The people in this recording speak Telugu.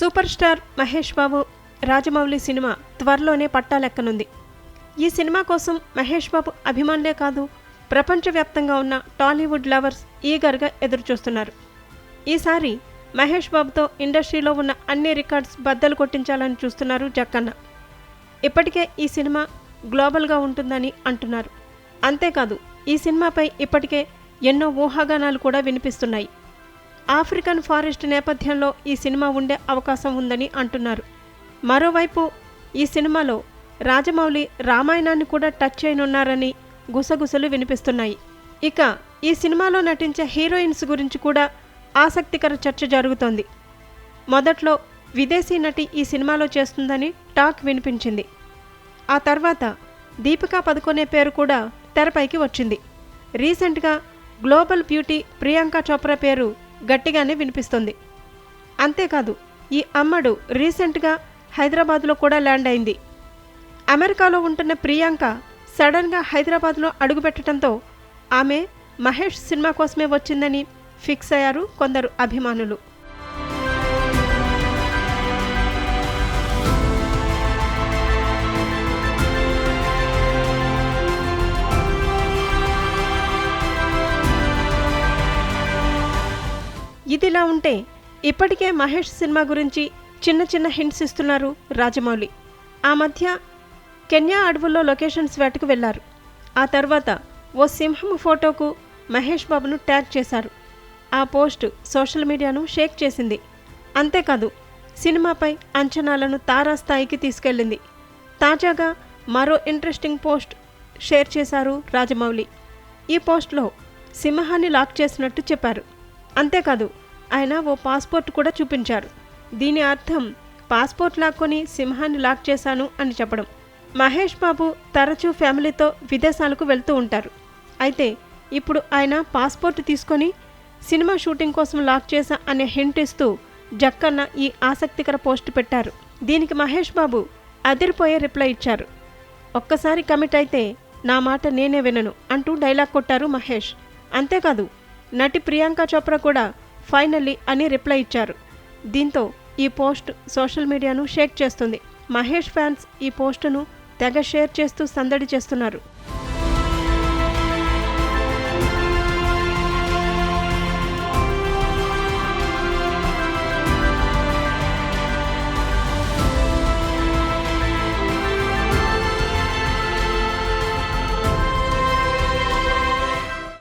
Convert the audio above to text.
Super star Mahesh Babu Rajamouli cinema త్వరలోనే పట్టాలెక్కనుంది. ఈ సినిమా కోసం మహేష్ బాబు అభిమానులే కాదు, ప్రపంచవ్యాప్తంగా ఉన్న టాలీవుడ్ లవర్స్ ఈగర్గా ఎదురుచూస్తున్నారు. ఈసారి మహేష్ బాబుతో ఇండస్ట్రీలో ఉన్న అన్ని రికార్డ్స్ బద్దలు కొట్టించాలని చూస్తున్నారు జక్కన్న. ఇప్పటికే ఈ సినిమా గ్లోబల్గా ఉంటుందని అంటున్నారు. అంతేకాదు, ఈ సినిమాపై ఇప్పటికే ఎన్నో ఊహాగానాలు కూడా వినిపిస్తున్నాయి. ఆఫ్రికన్ ఫారెస్ట్ నేపథ్యంలో ఈ సినిమా ఉండే అవకాశం ఉందని అంటున్నారు. మరోవైపు ఈ సినిమాలో రాజమౌళి రామాయణాన్ని కూడా టచ్ చేయనున్నారని గుసగుసలు వినిపిస్తున్నాయి. ఇక ఈ సినిమాలో నటించే హీరోయిన్స్ గురించి కూడా ఆసక్తికర చర్చ జరుగుతోంది. మొదట్లో విదేశీ నటి ఈ సినిమాలో చేస్తుందని టాక్ వినిపించింది. ఆ తర్వాత దీపికా పదుకొనే పేరు కూడా తెరపైకి వచ్చింది. రీసెంట్గా గ్లోబల్ బ్యూటీ ప్రియాంక చోప్రా పేరు గట్టిగానే వినిపిస్తుంది. అంతేకాదు, ఈ అమ్మడు రీసెంట్గా హైదరాబాద్లో కూడా ల్యాండ్ అయింది. అమెరికాలో ఉంటున్న ప్రియాంక సడన్గా హైదరాబాద్లో అడుగుపెట్టడంతో ఆమె మహేష్ సినిమా కోసమే వచ్చిందని ఫిక్స్ అయ్యారు కొందరు అభిమానులు. ఇదిలా ఉంటే ఇప్పటికే మహేష్ సినిమా గురించి చిన్న చిన్న హింట్స్ ఇస్తున్నారు రాజమౌళి. ఆ మధ్య కెన్యా అడవుల్లో లొకేషన్స్ వేటకు వెళ్లారు. ఆ తర్వాత ఓ సింహం ఫోటోకు మహేష్ బాబును ట్యాగ్ చేశారు. ఆ పోస్ట్ సోషల్ మీడియాను షేక్ చేసింది. అంతేకాదు, సినిమాపై అంచనాలను తారాస్థాయికి తీసుకెళ్లింది. తాజాగా మరో ఇంట్రెస్టింగ్ పోస్ట్ షేర్ చేశారు రాజమౌళి. ఈ పోస్ట్లో సింహాన్ని లాక్ చేసినట్టు చెప్పారు. అంతేకాదు, ఆయన ఓ పాస్పోర్ట్ కూడా చూపించారు. దీని అర్థం పాస్పోర్ట్ లాక్కొని సింహాన్ని లాక్ చేశాను అని చెప్పడం. మహేష్ బాబు తరచూ ఫ్యామిలీతో విదేశాలకు వెళ్తూ ఉంటారు. అయితే ఇప్పుడు ఆయన పాస్పోర్ట్ తీసుకొని సినిమా షూటింగ్ కోసం లాక్ చేశా అనే హింట్ ఇస్తూ జక్కన్న ఈ ఆసక్తికర పోస్ట్ పెట్టారు. దీనికి మహేష్ బాబు అదిరిపోయే రిప్లై ఇచ్చారు. ఒక్కసారి కమిట్ అయితే నా మాట నేనే వినను అంటూ డైలాగ్ కొట్టారు మహేష్. అంతేకాదు, నటి ప్రియాంక చోప్రా కూడా ఫైనల్లీ అని రిప్లై ఇచ్చారు. దీంతో ఈ పోస్ట్ సోషల్ మీడియాను షేక్ చేస్తుంది. మహేష్ ఫ్యాన్స్ ఈ పోస్టును తెగ షేర్ చేస్తూ సందడి చేస్తున్నారు.